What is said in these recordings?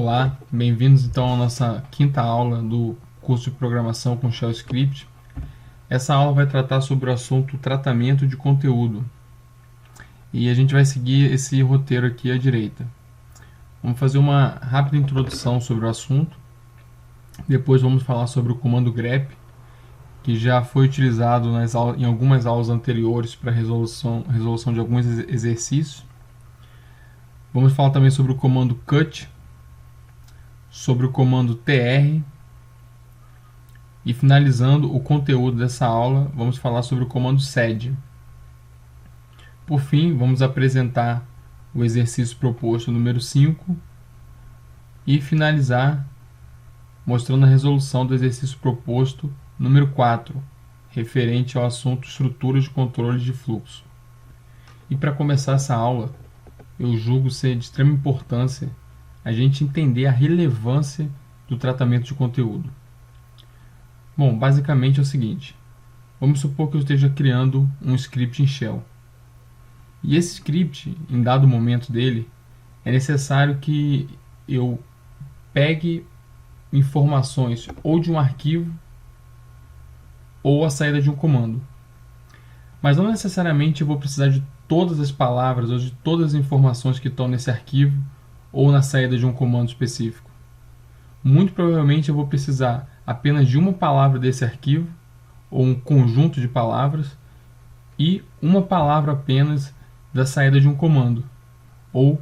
Olá, bem-vindos então à nossa quinta aula do curso de programação com Shell Script. Essa aula vai tratar sobre o assunto tratamento de conteúdo e a gente vai seguir esse roteiro aqui à direita. Vamos fazer uma rápida introdução sobre o assunto, depois vamos falar sobre o comando grep, que já foi utilizado em algumas aulas anteriores para resolução de alguns exercícios. Vamos falar também sobre o comando cut, sobre o comando tr, e finalizando o conteúdo dessa aula, vamos falar sobre o comando sed. Por fim, vamos apresentar o exercício proposto número 5 e finalizar mostrando a resolução do exercício proposto número 4, referente ao assunto estrutura de controle de fluxo. E para começar essa aula, eu julgo ser de extrema importância a gente entender a relevância do tratamento de conteúdo. Bom, basicamente é o seguinte: vamos supor que eu esteja criando um script em Shell. E esse script, em dado momento dele, é necessário que eu pegue informações ou de um arquivo ou a saída de um comando. Mas não necessariamente eu vou precisar de todas as palavras ou de todas as informações que estão nesse arquivo ou na saída de um comando específico. Muito provavelmente eu vou precisar apenas de uma palavra desse arquivo ou um conjunto de palavras e uma palavra apenas da saída de um comando ou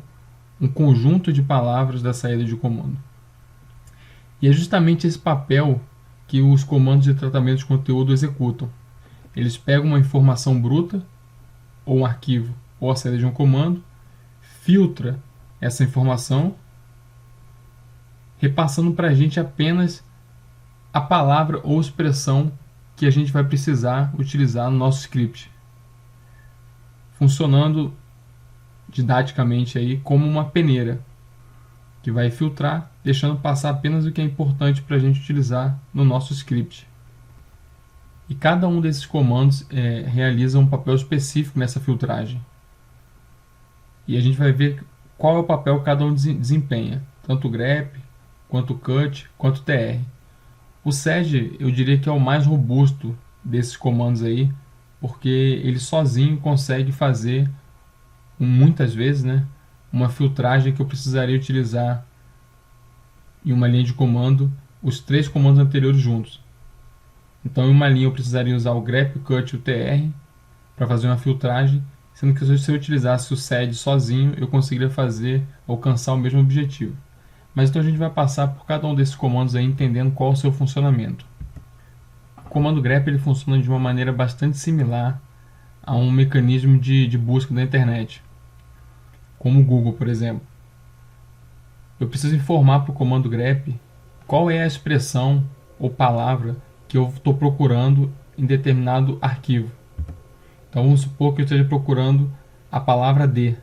um conjunto de palavras da saída de um comando. E é justamente esse papel que os comandos de tratamento de conteúdo executam. Eles pegam uma informação bruta, ou um arquivo, ou a saída de um comando, filtra essa informação, repassando para a gente apenas a palavra ou expressão que a gente vai precisar utilizar no nosso script, funcionando didaticamente aí como uma peneira, que vai filtrar, deixando passar apenas o que é importante para a gente utilizar no nosso script. E cada um desses comandos realiza um papel específico nessa filtragem. E a gente vai ver qual é o papel que cada um desempenha, tanto o grep, quanto o cut, quanto o tr. O sed eu diria que é o mais robusto desses comandos aí, porque ele sozinho consegue fazer, muitas vezes, uma filtragem que eu precisaria utilizar em uma linha de comando os três comandos anteriores juntos. Então em uma linha eu precisaria usar o grep, o cut e o tr para fazer uma filtragem, sendo que se eu utilizasse o sed sozinho eu conseguiria alcançar o mesmo objetivo. Mas então a gente vai passar por cada um desses comandos aí, entendendo qual é o seu funcionamento. O comando grep ele funciona de uma maneira bastante similar a um mecanismo de busca da internet, como o Google, por exemplo. Eu preciso informar para o comando grep qual é a expressão ou palavra que eu estou procurando em determinado arquivo. Então vamos supor que eu esteja procurando a palavra D.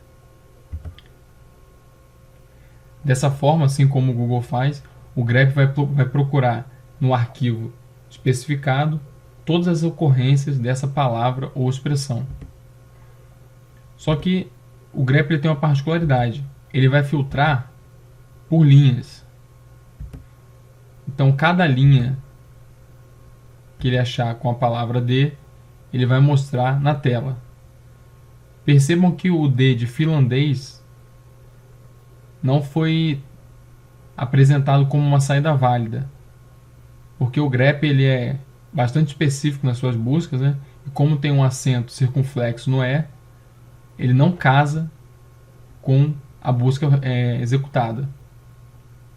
Dessa forma, assim como o Google faz, o grep vai procurar no arquivo especificado todas as ocorrências dessa palavra ou expressão. Só que o grep ele tem uma particularidade: ele vai filtrar por linhas. Então cada linha que ele achar com a palavra D, ele vai mostrar na tela. Percebam que o D de finlandês não foi apresentado como uma saída válida, porque o grep ele é bastante específico nas suas buscas, e como tem um acento circunflexo no E, ele não casa com a busca executada.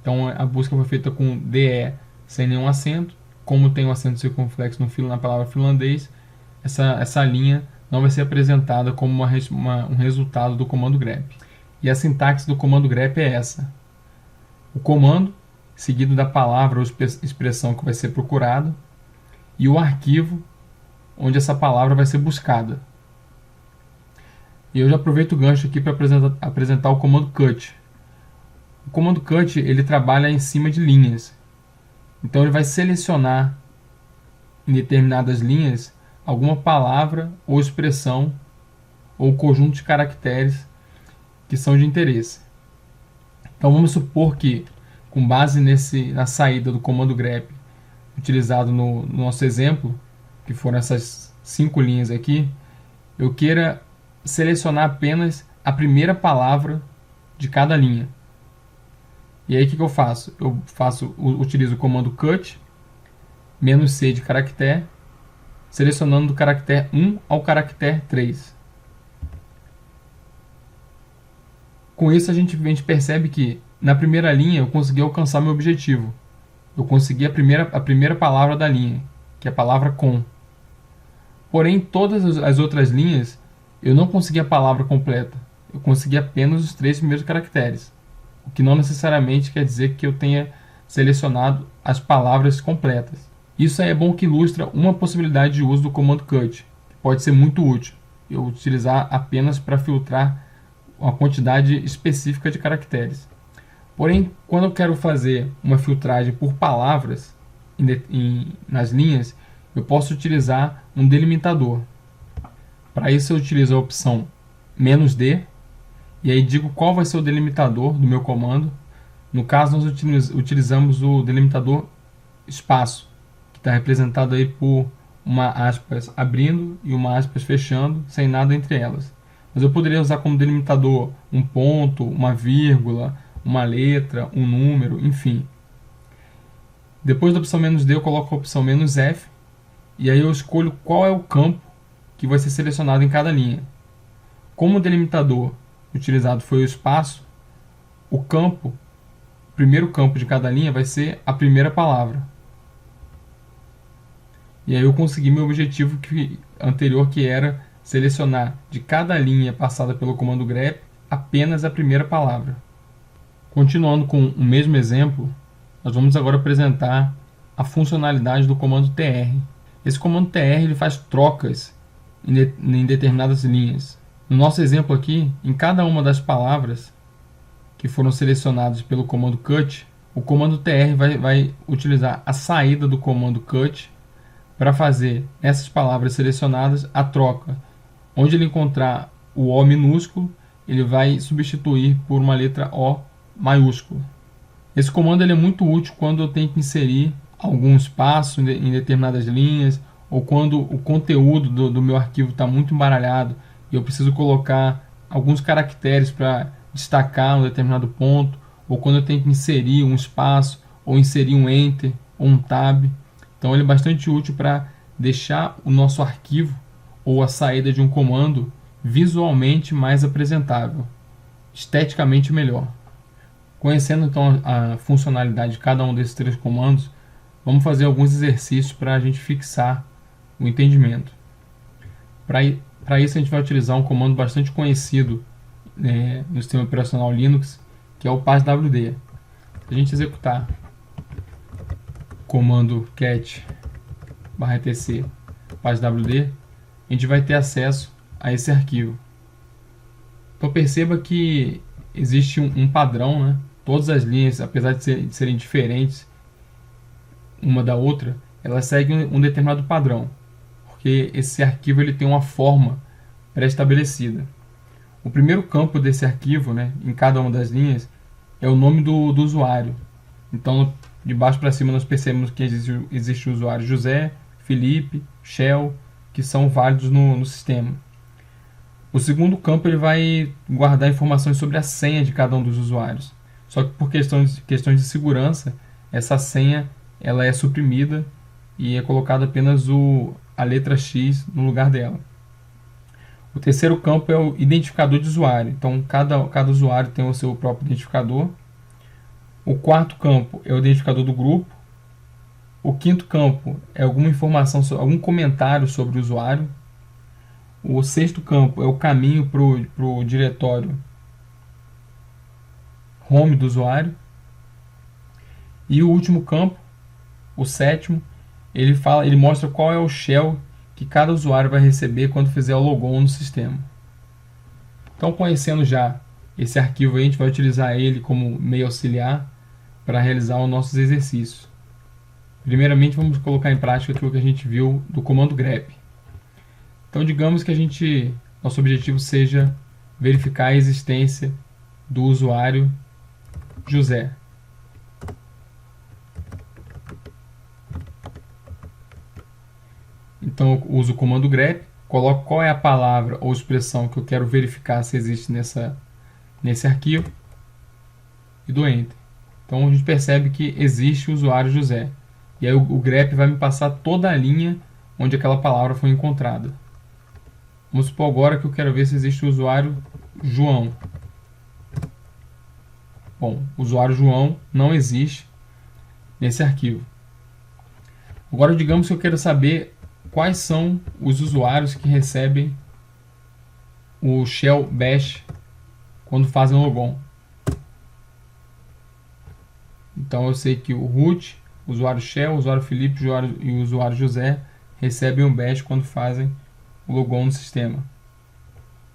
Então a busca foi feita com DE sem nenhum acento. Como tem um acento circunflexo na palavra finlandês, essa linha não vai ser apresentada como um resultado do comando grep. E a sintaxe do comando grep é essa: o comando, seguido da palavra ou expressão que vai ser procurada, e o arquivo onde essa palavra vai ser buscada. E eu já aproveito o gancho aqui para apresentar o comando cut. O comando cut ele trabalha em cima de linhas. Então ele vai selecionar em determinadas linhas alguma palavra ou expressão ou conjunto de caracteres que são de interesse. Então vamos supor que com base na saída do comando grep utilizado no nosso exemplo, que foram essas 5 linhas aqui, eu queira selecionar apenas a primeira palavra de cada linha. E aí o que eu faço? Utilizo o comando cut, "-c" de caractere, selecionando do caractere 1 ao caractere 3. Com isso a gente percebe que na primeira linha eu consegui alcançar meu objetivo. Eu consegui a primeira palavra da linha, que é a palavra com. Porém, todas as outras linhas eu não consegui a palavra completa. Eu consegui apenas os 3 primeiros caracteres, o que não necessariamente quer dizer que eu tenha selecionado as palavras completas. Isso aí é bom que ilustra uma possibilidade de uso do comando cut, que pode ser muito útil, eu utilizar apenas para filtrar uma quantidade específica de caracteres. Porém, quando eu quero fazer uma filtragem por palavras nas linhas, eu posso utilizar um delimitador. Para isso eu utilizo a opção "-d", e aí digo qual vai ser o delimitador do meu comando. No caso, nós utilizamos o delimitador espaço, que está representado aí por uma aspas abrindo e uma aspas fechando, sem nada entre elas. Mas eu poderia usar como delimitador um ponto, uma vírgula, uma letra, um número, enfim. Depois da opção "-d", eu coloco a opção "-f", e aí eu escolho qual é o campo que vai ser selecionado em cada linha. Como o delimitador utilizado foi o espaço, o primeiro campo de cada linha vai ser a primeira palavra. E aí eu consegui meu objetivo anterior, que era selecionar de cada linha passada pelo comando grep apenas a primeira palavra. Continuando com o mesmo exemplo, nós vamos agora apresentar a funcionalidade do comando tr. Esse comando tr ele faz trocas em determinadas linhas. No nosso exemplo aqui, em cada uma das palavras que foram selecionadas pelo comando cut, o comando tr vai utilizar a saída do comando cut para fazer essas palavras selecionadas a troca. Onde ele encontrar o O minúsculo, ele vai substituir por uma letra O maiúscula. Esse comando ele é muito útil quando eu tenho que inserir algum espaço em determinadas linhas, ou quando o conteúdo do meu arquivo está muito embaralhado e eu preciso colocar alguns caracteres para destacar um determinado ponto, ou quando eu tenho que inserir um espaço, ou inserir um enter, ou um tab. Então ele é bastante útil para deixar o nosso arquivo ou a saída de um comando visualmente mais apresentável, esteticamente melhor. Conhecendo então a funcionalidade de cada um desses 3 comandos, vamos fazer alguns exercícios para a gente fixar o entendimento. Para isso a gente vai utilizar um comando bastante conhecido no sistema operacional Linux, que é o passwd. Se a gente executar o comando cat /etc passwd, a gente vai ter acesso a esse arquivo. Então perceba que existe um padrão, né? Todas as linhas, apesar de serem diferentes uma da outra, elas seguem um determinado padrão, porque esse arquivo ele tem uma forma pré-estabelecida. O primeiro campo desse arquivo, né, em cada uma das linhas, é o nome do usuário. Então, de baixo para cima, nós percebemos que existe o usuário José, Felipe, Shell, que são válidos no sistema. O segundo campo ele vai guardar informações sobre a senha de cada um dos usuários. Só que por questões de segurança, essa senha ela é suprimida e é colocada apenas a letra X no lugar dela. O terceiro campo é o identificador de usuário. Então, cada usuário tem o seu próprio identificador. O quarto campo é o identificador do grupo. O quinto campo é alguma informação, algum comentário sobre o usuário. O sexto campo é o caminho para o diretório home do usuário. E o último campo, o sétimo, ele mostra qual é o shell que cada usuário vai receber quando fizer o logon no sistema. Então, conhecendo já esse arquivo, a gente vai utilizar ele como meio auxiliar para realizar os nossos exercícios. Primeiramente, vamos colocar em prática aquilo que a gente viu do comando grep. Então, digamos que nosso objetivo seja verificar a existência do usuário José. Então eu uso o comando grep, coloco qual é a palavra ou expressão que eu quero verificar se existe nesse arquivo e dou enter. Então a gente percebe que existe o usuário José. E aí o grep vai me passar toda a linha onde aquela palavra foi encontrada. Vamos supor agora que eu quero ver se existe o usuário João. Bom, o usuário João não existe nesse arquivo. Agora digamos que eu quero saber quais são os usuários que recebem o shell bash quando fazem logon. Então eu sei que o root, o usuário shell, o usuário Felipe e o usuário José recebem um bash quando fazem o logon no sistema.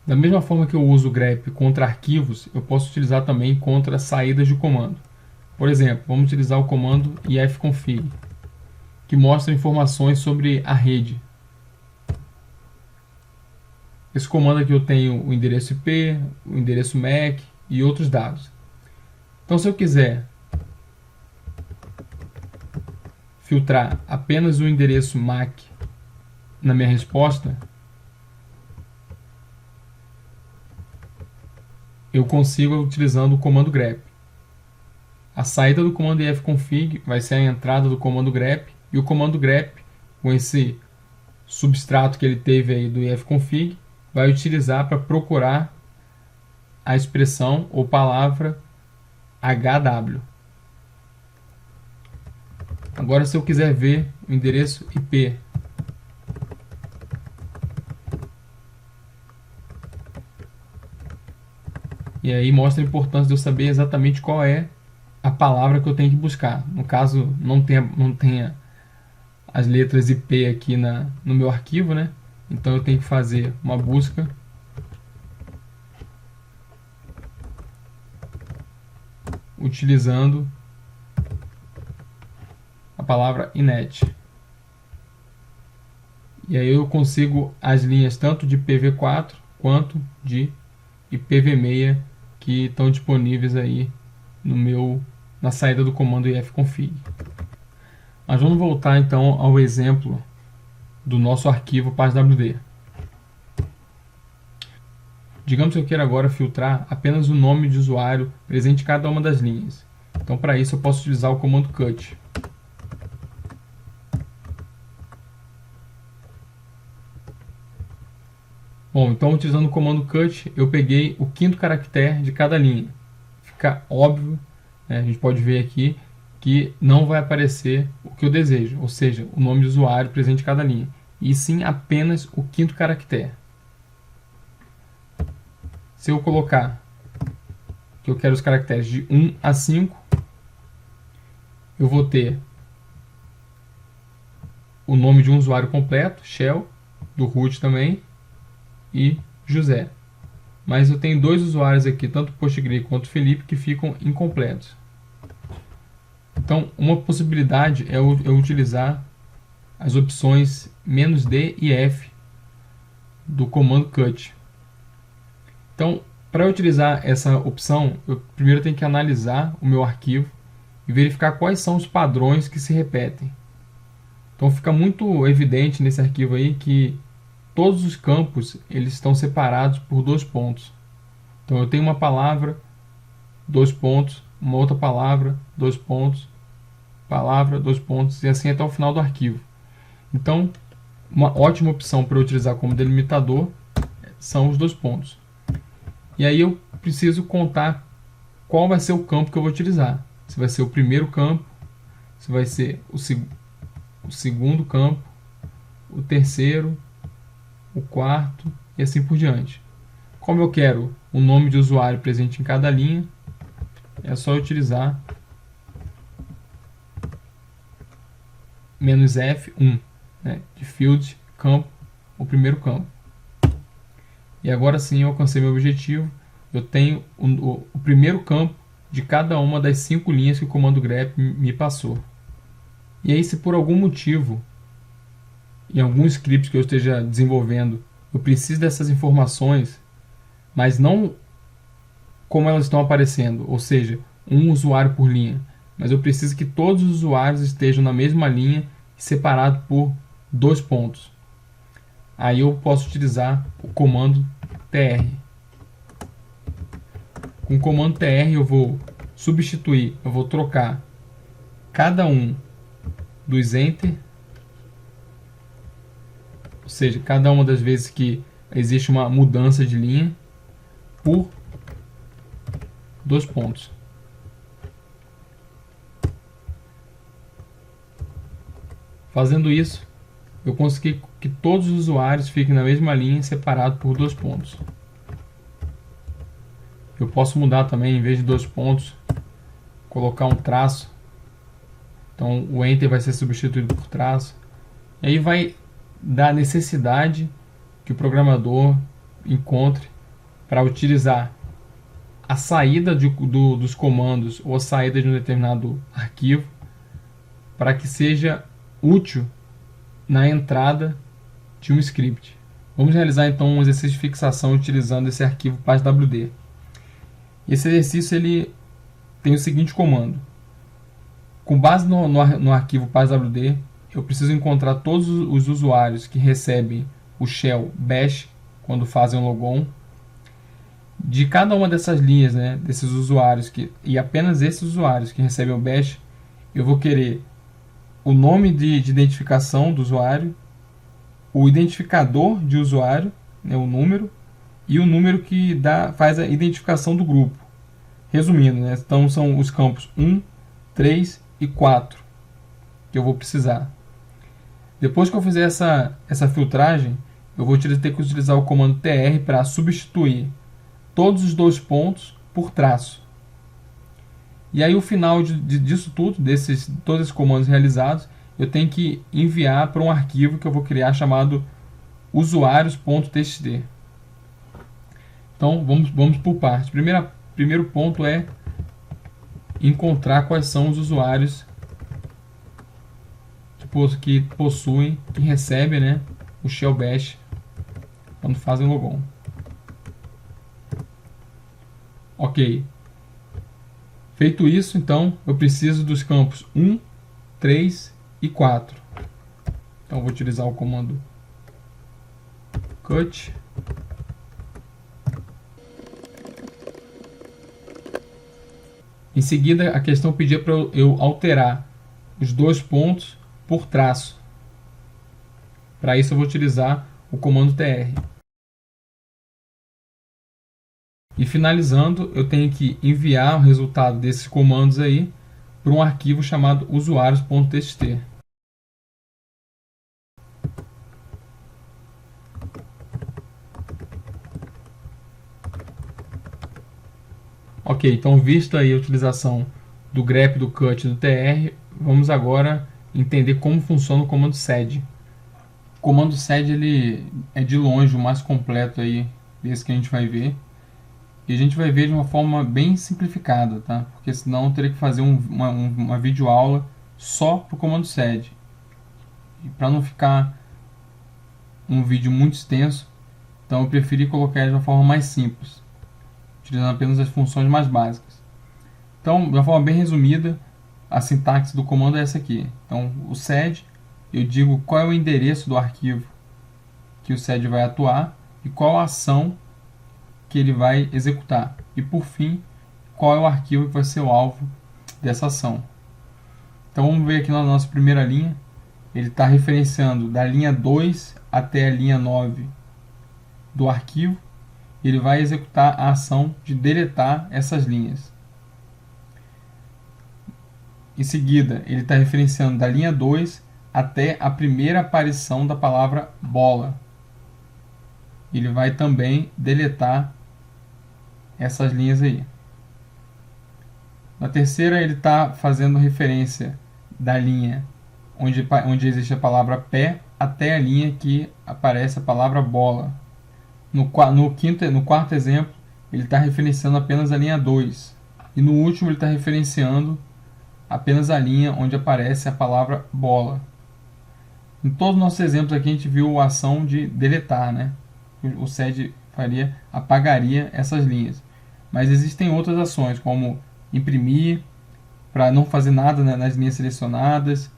Da mesma forma que eu uso o grep contra arquivos, eu posso utilizar também contra saídas de comando. Por exemplo, vamos utilizar o comando ifconfig, que mostra informações sobre a rede. Esse comando aqui eu tenho o endereço IP, o endereço MAC e outros dados. Então se eu quiser filtrar apenas o endereço MAC na minha resposta, eu consigo utilizando o comando grep. A saída do comando ifconfig vai ser a entrada do comando grep, e o comando grep, com esse substrato que ele teve aí do ifconfig, vai utilizar para procurar a expressão ou palavra HW. Agora se eu quiser ver o endereço IP, e aí mostra a importância de eu saber exatamente qual é a palavra que eu tenho que buscar. No caso, não tenha as letras IP aqui no meu arquivo, né? Então eu tenho que fazer uma busca utilizando a palavra inet. E aí eu consigo as linhas tanto de IPv4 quanto de IPv6 que estão disponíveis aí na saída do comando ifconfig. Mas vamos voltar então ao exemplo do nosso arquivo PassWD. Digamos que eu queira agora filtrar apenas o nome de usuário presente em cada uma das linhas. Então para isso eu posso utilizar o comando cut. Bom, então utilizando o comando cut, eu peguei o quinto caractere de cada linha. Fica óbvio, né, a gente pode ver aqui, que não vai aparecer o que eu desejo, ou seja, o nome de usuário presente em cada linha, e sim apenas o quinto caractere. Se eu colocar que eu quero os caracteres de 1 a 5, eu vou ter o nome de um usuário completo, shell, do root também, e José. Mas eu tenho dois usuários aqui, tanto o Postgre quanto o Felipe, que ficam incompletos. Então, uma possibilidade é eu utilizar as opções "-d" e "f" do comando cut. Então, para utilizar essa opção, eu primeiro tenho que analisar o meu arquivo e verificar quais são os padrões que se repetem. Então, fica muito evidente nesse arquivo aí que todos os campos eles estão separados por 2 pontos. Então eu tenho uma palavra, 2 pontos, uma outra palavra, 2 pontos, palavra, 2 pontos, e assim até o final do arquivo. Então, uma ótima opção para utilizar como delimitador são os 2 pontos. E aí eu preciso contar qual vai ser o campo que eu vou utilizar. Se vai ser o primeiro campo, se vai ser o segundo campo, o terceiro, o quarto e assim por diante. Como eu quero o nome de usuário presente em cada linha, é só utilizar "-f1", né, de field, campo, o primeiro campo. E agora sim eu alcancei meu objetivo. Eu tenho o primeiro campo de cada uma das 5 linhas que o comando grep me passou. E aí, se por algum motivo, em algum script que eu esteja desenvolvendo, eu preciso dessas informações, mas não como elas estão aparecendo, ou seja, um usuário por linha, mas eu preciso que todos os usuários estejam na mesma linha, separado por 2 pontos. aí eu posso utilizar o comando tr. Com o comando tr eu vou substituir, eu vou trocar cada um dos enter, ou seja, cada uma das vezes que existe uma mudança de linha, por 2 pontos. Fazendo isso, eu consegui que todos os usuários fiquem na mesma linha, separado por 2 pontos. Eu posso mudar também, em vez de 2 pontos, colocar um traço. Então o Enter vai ser substituído por traço. E aí vai dar necessidade que o programador encontre para utilizar a saída dos comandos ou a saída de um determinado arquivo para que seja útil na entrada de um script. Vamos realizar então um exercício de fixação utilizando esse arquivo passwd. Esse exercício ele tem o seguinte comando: com base no arquivo passwd, eu preciso encontrar todos os usuários que recebem o shell bash quando fazem um logon. De cada uma dessas linhas, né, desses usuários e apenas esses usuários que recebem o bash, eu vou querer o nome de identificação do usuário, o identificador de usuário, né, o número, e o número que faz a identificação do grupo. Resumindo, né, então são os campos 1, 3 e 4 que eu vou precisar. Depois que eu fizer essa filtragem, eu vou ter que utilizar o comando tr para substituir todos os 2 pontos por traço. E aí o final disso tudo, todos esses comandos realizados, eu tenho que enviar para um arquivo que eu vou criar chamado usuários.txt. Então vamos por partes. Primeiro ponto é encontrar quais são os usuários que possuem, que recebem, né, o shell bash quando fazem logon. Ok. Feito isso, então, eu preciso dos campos 1, 3 e 4. Então, vou utilizar o comando cut. Em seguida, a questão pedia para eu alterar os 2 pontos por traço. Para isso, eu vou utilizar o comando tr. E finalizando, eu tenho que enviar o resultado desses comandos aí para um arquivo chamado usuários.txt. Ok, então visto aí a utilização do grep, do cut e do tr, vamos agora entender como funciona o comando sed. O comando sed ele é de longe o mais completo aí desse que a gente vai ver. E a gente vai ver de uma forma bem simplificada, tá? Porque senão eu teria que fazer uma videoaula só para o comando sed. E para não ficar um vídeo muito extenso, então eu preferi colocar ele de uma forma mais simples, utilizando apenas as funções mais básicas. Então, de uma forma bem resumida, a sintaxe do comando é essa aqui. Então, o sed, eu digo qual é o endereço do arquivo que o sed vai atuar e qual a ação que ele vai executar. E por fim, qual é o arquivo que vai ser o alvo dessa ação. Então vamos ver aqui na nossa primeira linha. Ele está referenciando da linha 2 até a linha 9 do arquivo. Ele vai executar a ação de deletar essas linhas. Em seguida, ele está referenciando da linha 2 até a primeira aparição da palavra bola. Ele vai também deletar essas linhas aí. Na terceira, ele está fazendo referência da linha onde existe a palavra pé até a linha que aparece a palavra bola. No quarto exemplo, ele está referenciando apenas a linha 2. E no último, ele está referenciando apenas a linha onde aparece a palavra bola. Em todos os nossos exemplos aqui, a gente viu a ação de deletar, né? O sed apagaria essas linhas. Mas existem outras ações, como imprimir, para não fazer nada, né, nas linhas selecionadas.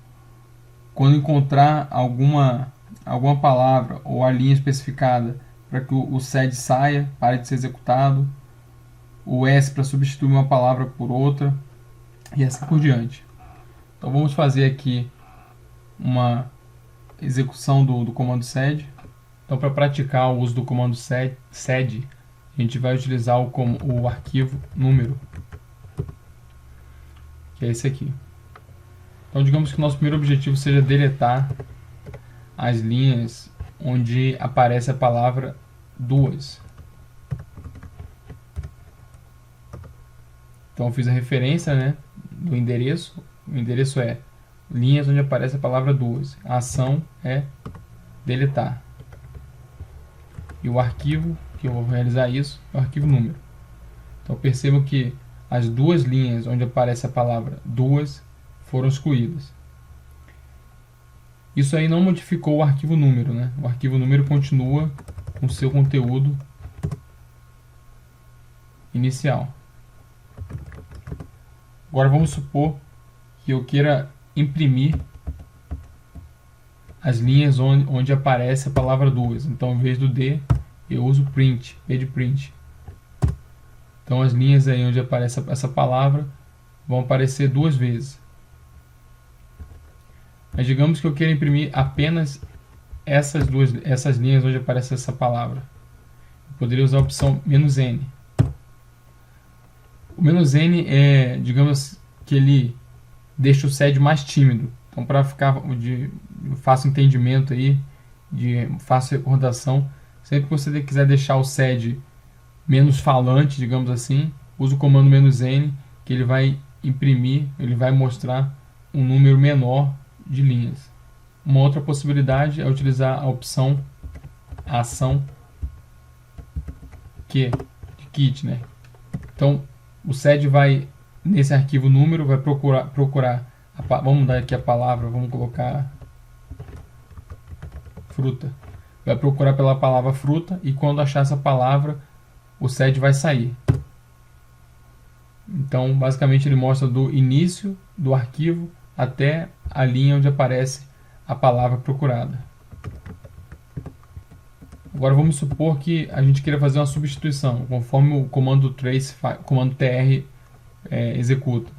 Quando encontrar alguma alguma palavra ou a linha especificada para que o sed saia, pare de ser executado, o S para substituir uma palavra por outra, e assim por diante. Então vamos fazer aqui uma execução do comando sed. Então, para praticar o uso do comando sed, a gente vai utilizar o arquivo número, que é esse aqui. Então, digamos que o nosso primeiro objetivo seja deletar as linhas onde aparece a palavra duas. Então, eu fiz a referência, né, do endereço. O endereço é linhas onde aparece a palavra duas. A ação é deletar. E o arquivo que eu vou realizar isso é o arquivo número. Então, percebam que as duas linhas onde aparece a palavra duas foram excluídas. Isso aí não modificou o arquivo número, né? O arquivo número continua com seu conteúdo inicial. Agora vamos supor que eu queira imprimir as linhas onde aparece a palavra duas. Então, em vez do D, eu uso print, P de print. Então, as linhas aí onde aparece essa palavra vão aparecer duas vezes. Mas digamos que eu queira imprimir apenas essas linhas onde aparece essa palavra. Eu poderia usar a opção "-n". O "-n" é, digamos que ele deixa o sed mais tímido. Então, para ficar de fácil entendimento aí, de fácil recordação, sempre que você quiser deixar o sed menos falante, digamos assim, use o comando "-n", que ele vai imprimir, ele vai mostrar um número menor de linhas. Uma outra possibilidade é utilizar a opção ação Q, de kit, né? Então, o sed vai, nesse arquivo número, vai procurar vamos mudar aqui a palavra, vamos colocar fruta. Vai procurar pela palavra fruta e quando achar essa palavra, o sed vai sair. Então, basicamente, ele mostra do início do arquivo até a linha onde aparece a palavra procurada. Agora vamos supor que a gente queira fazer uma substituição, conforme o comando trace, comando tr executa.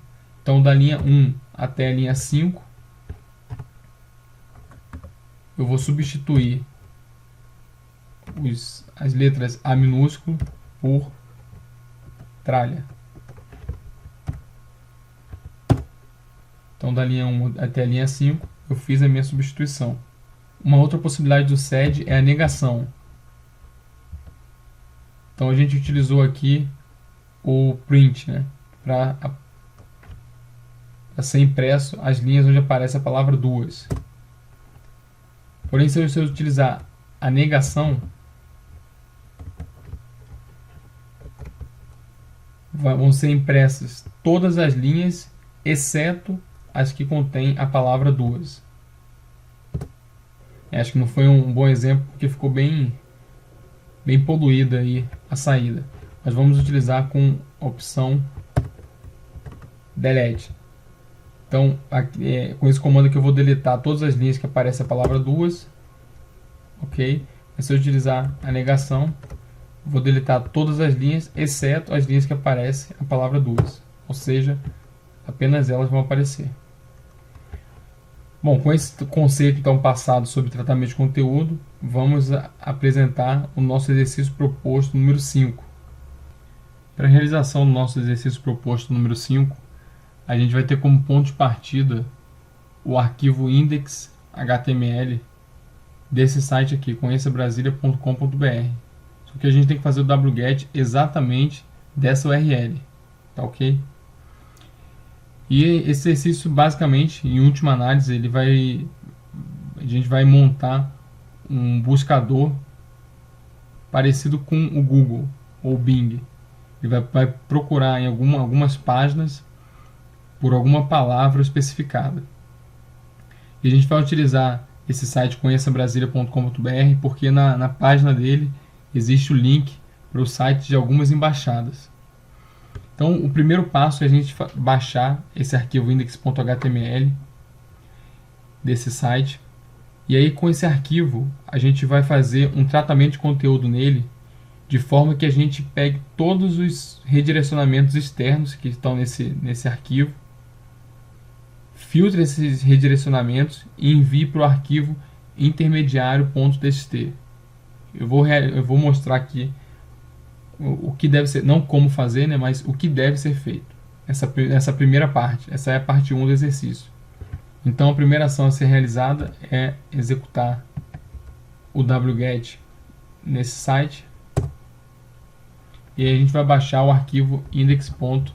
Então, da linha 1 até a linha 5, eu vou substituir as letras A minúsculo por tralha. Então, da linha 1 até a linha 5, eu fiz a minha substituição. Uma outra possibilidade do sed é a negação. Então, a gente utilizou aqui o print, né, para ser impresso as linhas onde aparece a palavra duas. Porém, se eu utilizar a negação, vão ser impressas todas as linhas, exceto as que contêm a palavra duas. Acho que não foi um bom exemplo, porque ficou bem poluída aí a saída. Mas vamos utilizar com a opção delete. Então, com esse comando aqui eu vou deletar todas as linhas que aparece a palavra duas. Ok? Mas se eu utilizar a negação, vou deletar todas as linhas, exceto as linhas que aparece a palavra duas. Ou seja, apenas elas vão aparecer. Bom, com esse conceito então passado sobre tratamento de conteúdo, vamos apresentar o nosso exercício proposto número 5. Para a realização do nosso exercício proposto número 5, a gente vai ter como ponto de partida o arquivo index.html desse site aqui, conheçabrasilia.com.br. Só que a gente tem que fazer o wget exatamente dessa URL, tá ok? E esse exercício, basicamente, em última análise, a gente vai montar um buscador parecido com o Google ou o Bing. Ele vai procurar em algumas páginas por alguma palavra especificada. E a gente vai utilizar esse site conheçabrasilia.com.br porque na página dele existe o link para o site de algumas embaixadas. Então, o primeiro passo é a gente baixar esse arquivo index.html desse site. E aí com esse arquivo a gente vai fazer um tratamento de conteúdo nele, de forma que a gente pegue todos os redirecionamentos externos que estão nesse arquivo, filtre esses redirecionamentos e envie para o arquivo intermediário.txt. Eu vou mostrar aqui o que deve ser, não como fazer, né, mas o que deve ser feito. Essa primeira parte, essa é a parte 1 do exercício. Então a primeira ação a ser realizada é executar o wget nesse site. E aí a gente vai baixar o arquivo index.html.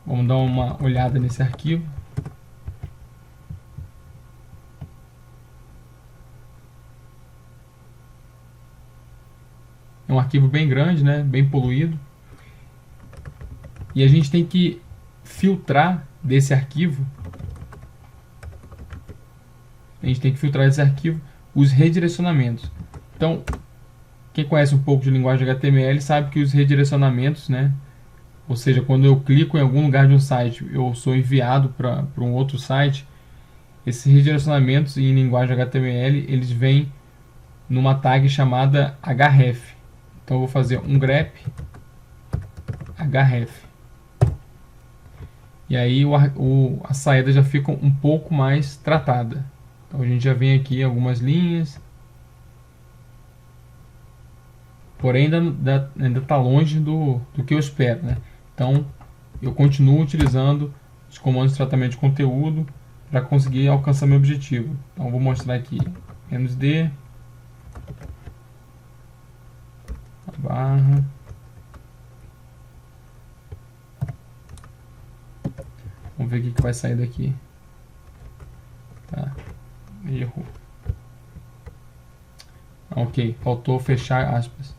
Vamos dar uma olhada nesse arquivo. É um arquivo bem grande, né? Bem poluído. E a gente tem que filtrar desse arquivo. A gente tem que filtrar desse arquivo os redirecionamentos. Então, quem conhece um pouco de linguagem HTML sabe que os redirecionamentos, né? Ou seja, quando eu clico em algum lugar de um site, eu sou enviado para um outro site. Esses redirecionamentos em linguagem HTML, eles vêm numa tag chamada href. Então eu vou fazer um grep href. E aí a saída já fica um pouco mais tratada. Então a gente já vem aqui algumas linhas. Porém ainda está longe do que eu espero, né? Então eu continuo utilizando os comandos de tratamento de conteúdo para conseguir alcançar meu objetivo. Então vou mostrar aqui -d barra vamos ver o que vai sair daqui. Tá, erro. Ok, faltou fechar aspas.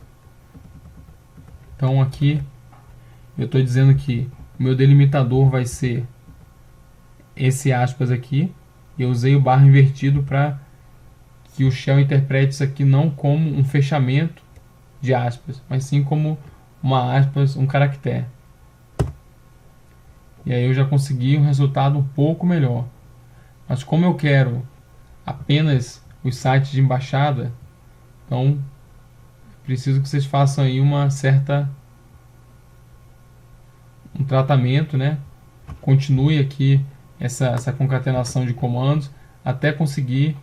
Então aqui eu estou dizendo que o meu delimitador vai ser esse aspas aqui. Eu usei o barra invertido para que o shell interprete isso aqui não como um fechamento de aspas, mas sim como uma aspas, um caractere. E aí eu já consegui um resultado um pouco melhor. Mas como eu quero apenas os sites de embaixada, então preciso que vocês façam aí um tratamento, né? Continue aqui essa concatenação de comandos até conseguir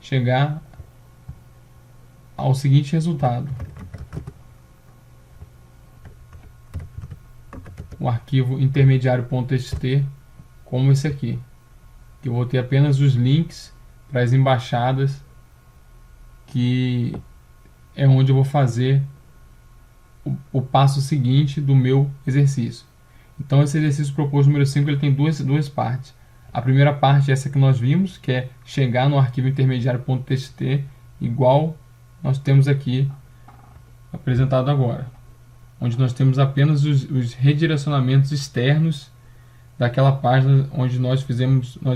chegar ao seguinte resultado. O arquivo intermediário.txt como esse aqui. Eu vou ter apenas os links para as embaixadas, que é onde eu vou fazer o passo seguinte do meu exercício. Então esse exercício proposto número 5 ele tem duas partes. A primeira parte é essa que nós vimos, que é chegar no arquivo intermediário.txt igual nós temos aqui apresentado agora, onde nós temos apenas os redirecionamentos externos daquela página onde nós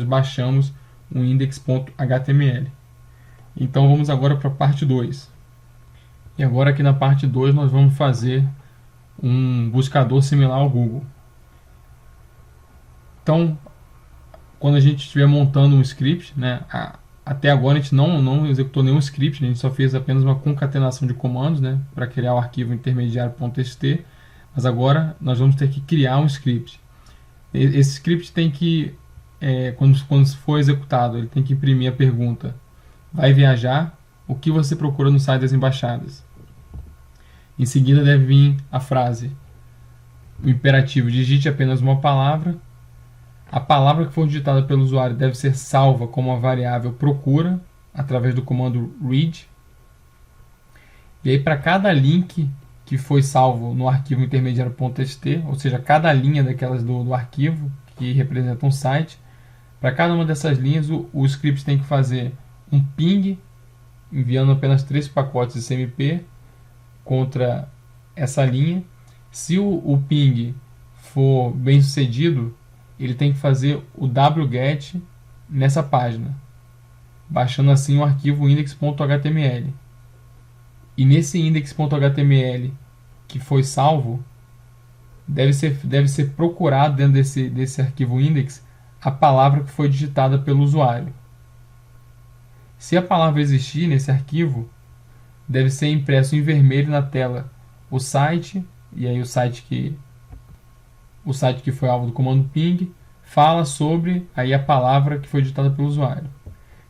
baixamos o index.html. Então vamos agora para a parte 2. E agora aqui na parte 2 nós vamos fazer um buscador similar ao Google. Então, quando a gente estiver montando um script, né, até agora a gente não executou nenhum script, a gente só fez apenas uma concatenação de comandos, né, para criar o arquivo intermediário.txt, mas agora nós vamos ter que criar um script. Esse script tem que, quando for executado, ele tem que imprimir a pergunta: vai viajar? O que você procura no site das embaixadas? Em seguida deve vir a frase: o imperativo, digite apenas uma palavra. A palavra que for digitada pelo usuário deve ser salva como a variável procura, através do comando read. E aí para cada link que foi salvo no arquivo intermediário.txt, ou seja, cada linha daquelas do arquivo que representa um site, para cada uma dessas linhas o script tem que fazer um ping, enviando apenas 3 pacotes CMP contra essa linha. Se o ping for bem sucedido, ele tem que fazer o wget nessa página, baixando assim o arquivo index.html. E nesse index.html que foi salvo, deve ser procurado dentro desse arquivo index a palavra que foi digitada pelo usuário. Se a palavra existir nesse arquivo, deve ser impresso em vermelho na tela o site, e aí o site que foi alvo do comando ping fala sobre aí a palavra que foi digitada pelo usuário.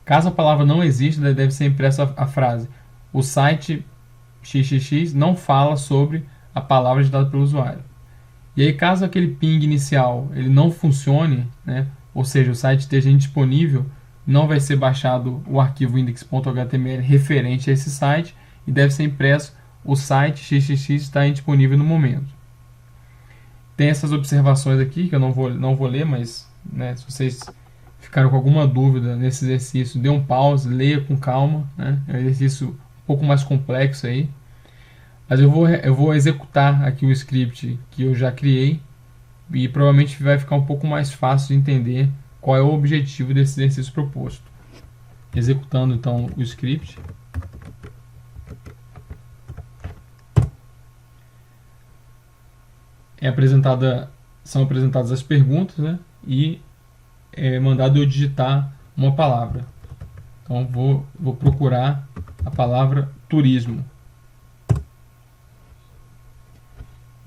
Caso a palavra não exista, deve ser impressa a frase: o site xxx não fala sobre a palavra digitada pelo usuário. E aí, caso aquele ping inicial ele não funcione, né, ou seja, o site esteja indisponível, não vai ser baixado o arquivo index.html referente a esse site e deve ser impresso o site xxx está indisponível no momento. Tem essas observações aqui que eu não vou ler, mas né, se vocês ficaram com alguma dúvida nesse exercício, dê um pause, leia com calma, né? É um exercício um pouco mais complexo aí. Mas eu vou executar aqui o script que eu já criei e provavelmente vai ficar um pouco mais fácil de entender qual é o objetivo desse exercício proposto. Executando então o script. São apresentadas as perguntas, né? E é mandado eu digitar uma palavra. Então vou procurar a palavra turismo.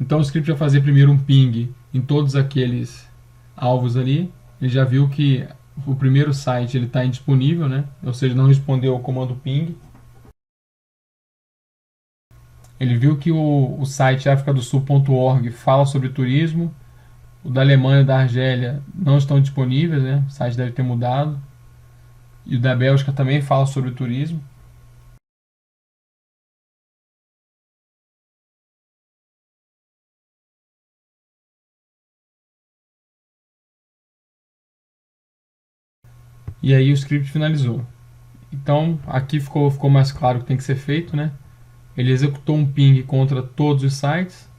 Então o script vai fazer primeiro um ping em todos aqueles alvos ali. Ele já viu que o primeiro site está indisponível, né? Ou seja, não respondeu ao comando ping. Ele viu que o site africadosul.org fala sobre turismo. O da Alemanha e da Argélia não estão disponíveis, né? O site deve ter mudado. E o da Bélgica também fala sobre turismo. E aí o script finalizou. Então aqui ficou mais claro o que tem que ser feito, né? Ele executou um ping contra todos os sites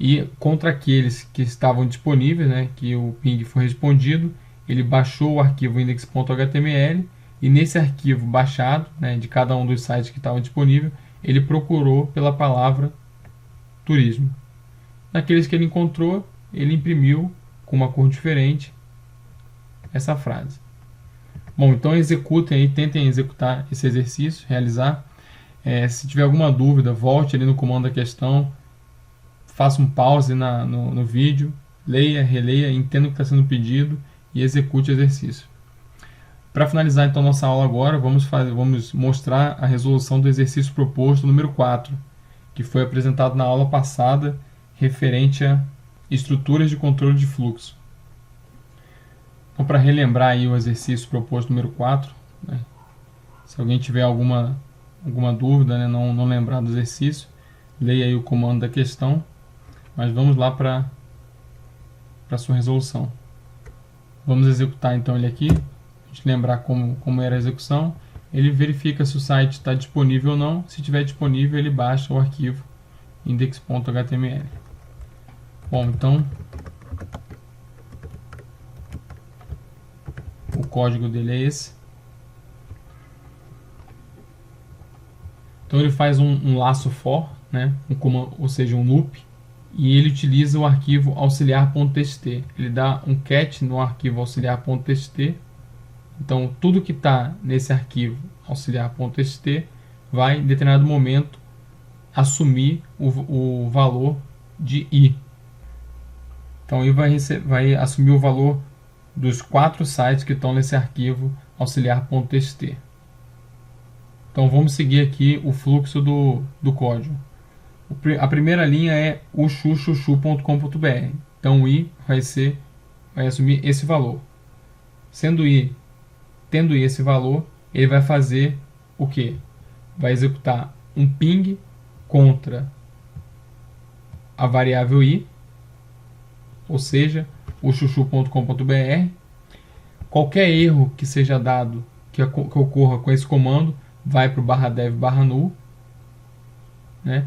e contra aqueles que estavam disponíveis, né? Que o ping foi respondido, ele baixou o arquivo index.html e nesse arquivo baixado, né, de cada um dos sites que estavam disponíveis, ele procurou pela palavra turismo. Naqueles que ele encontrou, ele imprimiu com uma cor diferente essa frase. Bom, então executem aí, tentem executar esse exercício, realizar. Se tiver alguma dúvida, volte ali no comando da questão, faça um pause no vídeo, leia, releia, entenda o que está sendo pedido e execute o exercício. Para finalizar então nossa aula agora, vamos mostrar a resolução do exercício proposto número 4, que foi apresentado na aula passada, referente a estruturas de controle de fluxo. Então, para relembrar aí o exercício proposto número 4, né, se alguém tiver alguma dúvida, né, não lembrar do exercício, leia aí o comando da questão, mas vamos lá para a sua resolução. Vamos executar então ele aqui, a gente lembrar como era a execução. Ele verifica se o site está disponível ou não. Se estiver disponível, ele baixa o arquivo index.html. Bom, então o código dele é esse. Então ele faz um laço for, né? Ou seja, um loop, e ele utiliza o arquivo auxiliar.txt. Ele dá um cat no arquivo auxiliar.txt. Então tudo que está nesse arquivo auxiliar.txt vai em determinado momento assumir o valor de i. Então ele vai assumir o valor dos 4 sites que estão nesse arquivo auxiliar.txt. Então vamos seguir aqui o fluxo do código. A primeira linha é o chuchuchu.com.br. Então o i vai assumir esse valor. Tendo i esse valor, ele vai fazer o que? Vai executar um ping contra a variável i, ou seja, o chuchu.com.br. Qualquer erro que seja dado, que ocorra com esse comando, vai para o /dev/null, né?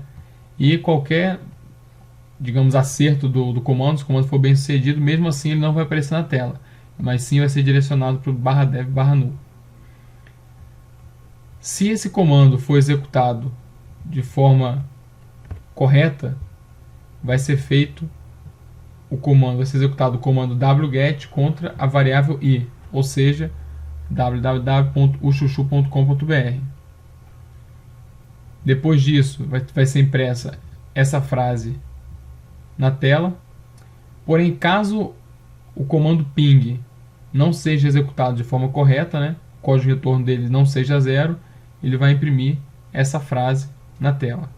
E qualquer, digamos, acerto do comando, se o comando for bem sucedido, mesmo assim ele não vai aparecer na tela, mas sim vai ser direcionado para o /dev/null. Se esse comando for executado de forma correta, vai ser feito o comando vai ser executado o comando wget contra a variável i, ou seja, www.uchuchu.com.br. Depois disso, vai ser impressa essa frase na tela. Porém, caso o comando ping não seja executado de forma correta, né, o código de retorno dele não seja 0, ele vai imprimir essa frase na tela.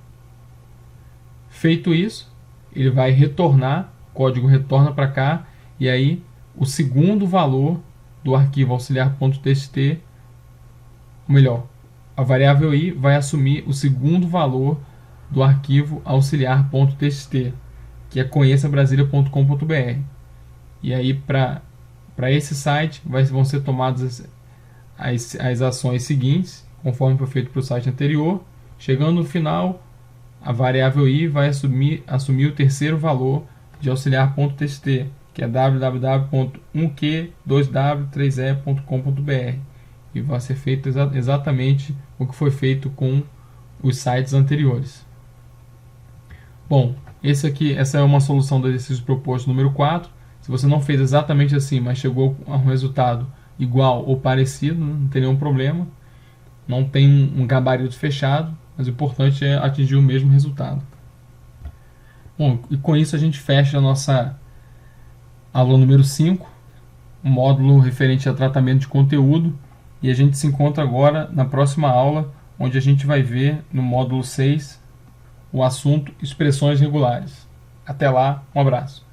Feito isso, ele vai retornar, o código retorna para cá, e aí o segundo valor do arquivo auxiliar.txt, ou melhor, a variável i vai assumir o segundo valor do arquivo auxiliar.txt, que é conheçabrasilia.com.br. E aí, para esse site, vão ser tomadas as ações seguintes, conforme foi feito para o site anterior. Chegando no final, a variável i vai assumir o terceiro valor de auxiliar.txt, que é www.1q2w3e.com.br. E vai ser feito exatamente o que foi feito com os sites anteriores. Bom, essa é uma solução do exercício proposto número 4. Se você não fez exatamente assim, mas chegou a um resultado igual ou parecido, não tem nenhum problema. Não tem um gabarito fechado, mas o importante é atingir o mesmo resultado. Bom, e com isso a gente fecha a nossa aula número 5, um módulo referente a tratamento de conteúdo, e a gente se encontra agora na próxima aula, onde a gente vai ver no módulo 6 o assunto expressões regulares. Até lá, um abraço.